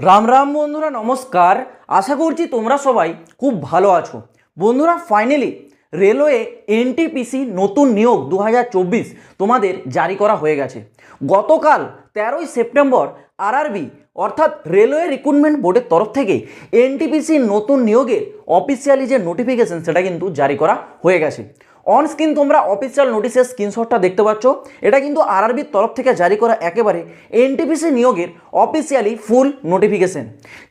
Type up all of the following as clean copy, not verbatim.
রাম রাম বন্ধুরা, নমস্কার। আশা করছি তোমরা সবাই খুব ভালো আছো। বন্ধুরা, ফাইনালি রেলওয়ে এনটিপিসি নতুন নিয়োগ 2024 তোমাদের জারি করা হয়ে গেছে। গতকাল 13ই সেপ্টেম্বর আরআরবি অর্থাৎ রেলওয়ে রিক্রুটমেন্ট বোর্ডের তরফ থেকে এনটিপিসি নতুন নিয়োগের অফিসিয়ালি যে নোটিফিকেশন সেটা কিন্তু জারি করা হয়ে গেছে। অন স্ক্রিন তোমরা অফিসিয়াল নোটিশের স্ক্রিনশটটা দেখতে পাচ্ছ। এটা কিন্তু আরআরবির তরফ থেকে জারি করা একেবারে এনটিপিসি নিয়োগের অফিসিয়ালি ফুল নোটিফিকেশন,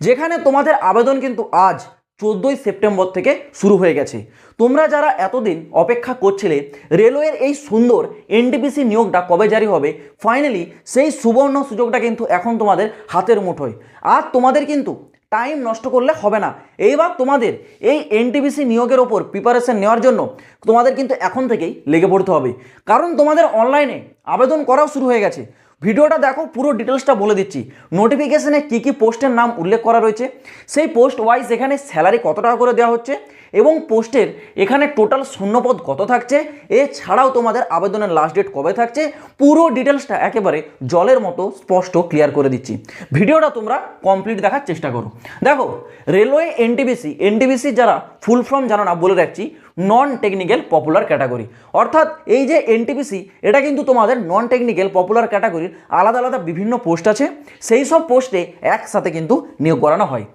যেখানে তোমাদের আবেদন কিন্তু আজ 14ই সেপ্টেম্বর থেকে শুরু হয়ে গেছে। তোমরা যারা এতদিন অপেক্ষা করছিলে রেলওয়ের এই সুন্দর এনটিপিসি নিয়োগটা কবে জারি হবে, ফাইনালি সেই সুবর্ণ সুযোগটা কিন্তু এখন তোমাদের হাতের মুঠোয়। আর তোমাদের কিন্তু টাইম নষ্ট করলে হবে না। এইবার তোমাদের এই এনটিপিসি নিয়োগের ওপর প্রিপারেশন নেওয়ার জন্য তোমাদের কিন্তু এখন থেকেই লেগে পড়তে হবে, কারণ তোমাদের অনলাইনে আবেদন করাও শুরু হয়ে গেছে। ভিডিওটা দেখো, পুরো ডিটেলসটা বলে দিচ্ছি। নোটিফিকেশনে কী কী পোস্টের নাম উল্লেখ করা রয়েছে, সেই পোস্ট ওয়াইজ এখানে স্যালারি কত টাকা করে দেওয়া হচ্ছে এবং পোস্টের এখানে টোটাল শূন্যপদ কত থাকছে, এছাড়াও তোমাদের আবেদনের লাস্ট ডেট কবে থাকছে, পুরো ডিটেলসটা একেবারে জলের মতো স্পষ্ট ক্লিয়ার করে দিচ্ছি। ভিডিওটা তোমরা কমপ্লিট দেখার চেষ্টা করো। দেখো, রেলওয়ে এনটিপিসি যারা ফুল ফর্ম জানো না বলে রাখছি, নন টেকনিক্যাল পপুলার ক্যাটাগরি। অর্থাৎ এই যে এনটিপিসি, এটা কিন্তু তোমাদের নন টেকনিক্যাল পপুলার ক্যাটাগরির আলাদা আলাদা বিভিন্ন পোস্ট আছে, সেই সব পোস্টে একসাথে কিন্তু নিয়োগ করানো হয়।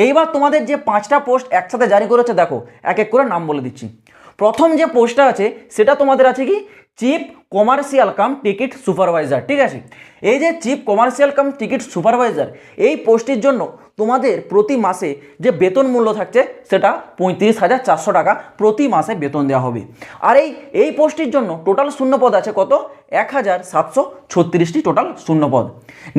এইবার তোমাদের যে 5টা পোস্ট একসাথে জারি করেছে, দেখো এক এক করে নাম বলে দিচ্ছি। প্রথম যে পোস্টটা আছে সেটা তোমাদের আছে কি, chief commercial cum ticket supervisor. ঠিক আছে, এই যে chief commercial cum ticket supervisor, এই পোস্টের জন্য তোমাদের প্রতি মাসে যে বেতন মূল্য থাকছে সেটা 35,400 টাকা প্রতি মাসে বেতন দেওয়া হবে। আর এই পোস্টের জন্য টোটাল শূন্যপদ আছে কত, 1,736টি টোটাল শূন্যপদ।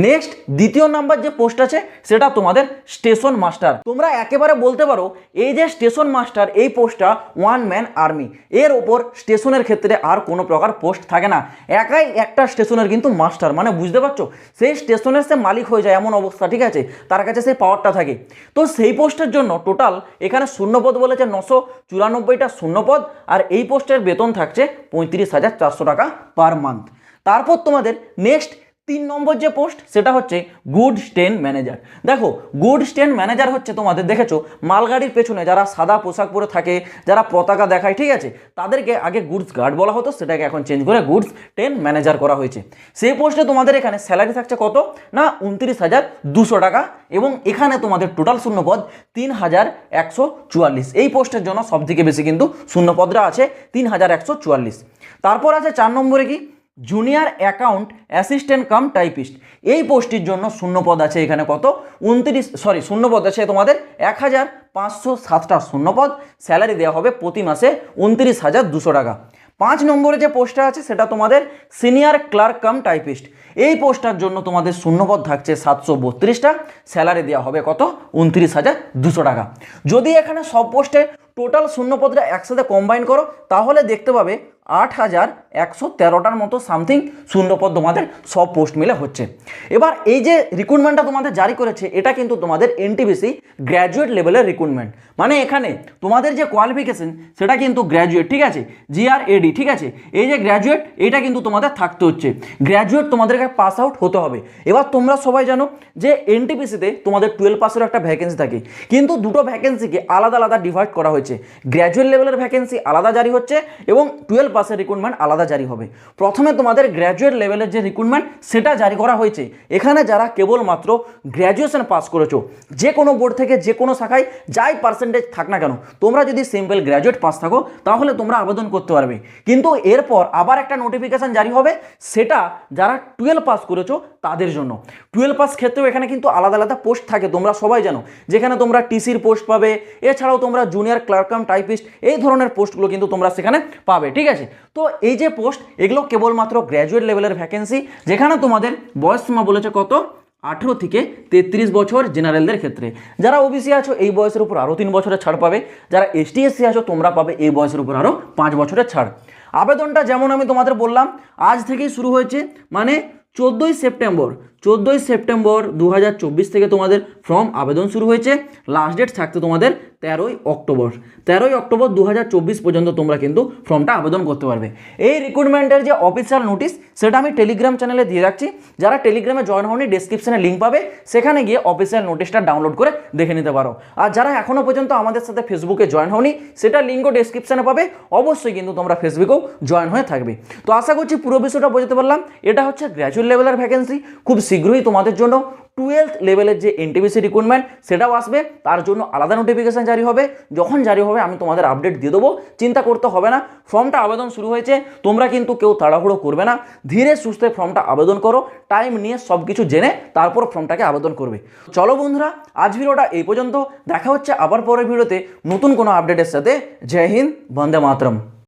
নেক্সট দ্বিতীয় নাম্বার যে পোস্ট আছে সেটা তোমাদের স্টেশন মাস্টার। তোমরা একেবারে বলতে পারো এই যে স্টেশন মাস্টার, এই পোস্টটা ওয়ান ম্যান আর্মি, এর ওপর স্টেশনের ক্ষেত্রে আর কোনো প্রকার পোস্ট থাকে না। একাই একটা স্টেশনের কিন্তু মাস্টার, মানে বুঝতে পারছো, সেই স্টেশনের সে মালিক হয়ে যায় এমন অবস্থা। ঠিক আছে, তার কাছে সেই পাওয়ারটা থাকে। তো সেই পোস্টের জন্য টোটাল এখানে শূন্যপদ বলেছে 994টা শূন্যপদ, আর এই পোস্টের বেতন থাকছে 35,400 টাকা পার মান্থ। তারপর তোমাদের নেক্সট 3 নম্বর যে পোস্ট সেটা হচ্ছে গুড স্টেন ম্যানেজার। দেখো, গুড স্টেন ম্যানেজার হচ্ছে তোমাদের দেখেছো মালগাড়ির পেছনে যারা সাদা পোশাক পরে থাকে, যারা পতাকা দেখায়, ঠিক আছে, তাদেরকে আগে গুডস গার্ড বলা হতো, সেটাকে এখন চেঞ্জ করে গুডস স্টেন ম্যানেজার করা হয়েছে। সেই পোস্টে তোমাদের এখানে স্যালারি থাকছে কত না, 29,200 টাকা, এবং এখানে তোমাদের টোটাল শূন্যপদ 3,144। এই পোস্টের জন্য সবথেকে বেশি কিন্তু শূন্যপদরা আছে 3,144। তারপর আছে 4 নম্বরে কি, junior account assistant cum typist. এই পোস্টের জন্য শূন্যপদ আছে এখানে কত, শূন্যপদ আছে তোমাদের 1,507টা শূন্যপদ। স্যালারি দেওয়া হবে প্রতি মাসে 29,200 টাকা। 5 নম্বরে যে পোস্টটা আছে সেটা তোমাদের সিনিয়র ক্লার্ক কাম টাইপিস্ট। এই পোস্টটার জন্য তোমাদের শূন্যপদ থাকছে 732টা। স্যালারি দেওয়া হবে কত, 29,200 টাকা। যদি এখানে সব পোস্টে টোটাল শূন্যপদটা একসাথে কম্বাইন করো তাহলে দেখতে পাবে 8,113টার মতো সামথিং শূন্যপদ তোমাদের সব পোস্ট মিলে হচ্ছে। এবার এই যে রিক্রুটমেন্টটা তোমাদের জারি করেছে, এটা কিন্তু তোমাদের এনটিপিসি গ্র্যাজুয়েট লেভেলের রিক্রুটমেন্ট, মানে এখানে তোমাদের যে কোয়ালিফিকেশন সেটা কিন্তু গ্র্যাজুয়েট। ঠিক আছে, GRAD। ঠিক আছে, এই যে গ্র্যাজুয়েট, এটা কিন্তু তোমাদের থাকতে হচ্ছে, গ্র্যাজুয়েট তোমাদেরকে পাস আউট হতে হবে। এবার তোমরা সবাই জানো যে এনটিপিসিতে তোমাদের 12 পাসের একটা ভ্যাকেন্সি থাকে, কিন্তু দুটো ভ্যাকেন্সিকে আলাদা আলাদা ডিভাইড করা হয়েছে। গ্র্যাজুয়েট লেভেলের ভ্যাকেন্সি আলাদা জারি হচ্ছে এবং 12 পাসের রিক্রুটমেন্ট আলাদা জারি হবে। প্রথমে তোমাদের গ্র্যাজুয়েট লেভেলের যে রিক্রুটমেন্ট সেটা জারি করা হয়েছে। এখানে যারা কেবলমাত্র গ্র্যাজুয়েশন পাস করেছো, যে কোনো বোর্ড থেকে যে কোনো শাখায় যাই পার্সেন্টেজ থাক না কেন, তোমরা যদি সিম্পল গ্র্যাজুয়েট পাস থাকো তাহলে তোমরা আবেদন করতে পারবে। কিন্তু এরপর আবার একটা নোটিফিকেশন জারি হবে, সেটা যারা 12 পাস করেছো তাদের জন্য। 12 পাস ক্ষেত্রেও এখানে কিন্তু আলাদা আলাদা পোস্ট থাকে, তোমরা সবাই জানো, যেখানে তোমরা টিসির পোস্ট পাবে, এছাড়াও তোমরা জুনিয়র ক্লার্ক কাম টাইপিস্ট এই ধরনের পোস্টগুলো কিন্তু তোমরা সেখানে পাবে। ঠিক আছে, তো এই যে পোস্ট, এগুলো কেবলমাত্র গ্র্যাজুয়েট লেভেলের ভ্যাকেন্সি, যেখানে তোমাদের বয়স সীমা বলেছে কত, 18 থেকে 33 বছর জেনারেলদের ক্ষেত্রে। যারা ওবিসি আছো এই বয়সের উপর আরও 3 বছরের ছাড় পাবে, যারা ST SC আছো তোমরা পাবে এই বয়সের উপর আরও 5 বছরের ছাড়। আবেদনটা যেমন আমি তোমাদের বললাম আজ থেকেই শুরু হয়েছে, মানে 14ই সেপ্টেম্বর 14ই সেপ্টেম্বর 2024 থেকে তোমাদের ফর্ম আবেদন শুরু হয়েছে। লাস্ট ডেট থাকতে তোমাদের 13ই অক্টোবর। 13ই অক্টোবর 2024 পর্যন্ত তোমরা কিন্তু ফর্মটা আবেদন করতে পারবে। এই রিক্রুটমেন্টের যে অফিসিয়াল নোটিশ সেটা আমি টেলিগ্রাম চ্যানেলে দিয়ে রাখছি। যারা টেলিগ্রামে জয়েন হওনি ডেসক্রিপশনে লিঙ্ক পাবে, সেখানে গিয়ে অফিসিয়াল নোটিশটা ডাউনলোড করে দেখে নিতে পারো। আর যারা এখনও পর্যন্ত আমাদের সাথে ফেসবুকে জয়েন হওনি, সেটা লিঙ্কও ডেসক্রিপশনে পাবে। অবশ্যই কিন্তু তোমরা ফেসবুকেও জয়েন হয়ে থাকবে। তো আশা করছি পুরো বিষয়টা বোঝাতে পারলাম। এটা হচ্ছে গ্র্যাজুয়েট লেভেলের ভ্যাকেন্সি। খুব শীঘ্রই তোমাদের জন্য 12th লেভেলের যে এনটিপিসি রিক্রুটমেন্ট সেটাও আসবে, তার জন্য আলাদা নোটিফিকেশান জারি হবে। যখন জারি হবে আমি তোমাদের আপডেট দিয়ে দেবো, চিন্তা করতে হবে না। ফর্মটা আবেদন শুরু হয়েছে, তোমরা কিন্তু কেউ তাড়াহুড়ো করবে না, ধীরে সুস্থে ফর্মটা আবেদন করো, টাইম নিয়ে সব কিছু জেনে তারপর ফর্মটাকে আবেদন করবে। চলো বন্ধুরা, আজ ভিডিওটা এই পর্যন্ত। দেখা হচ্ছে আবার পরের ভিডিওতে নতুন কোনো আপডেটের সাথে। জয় হিন্দ, বন্দে মাতরম।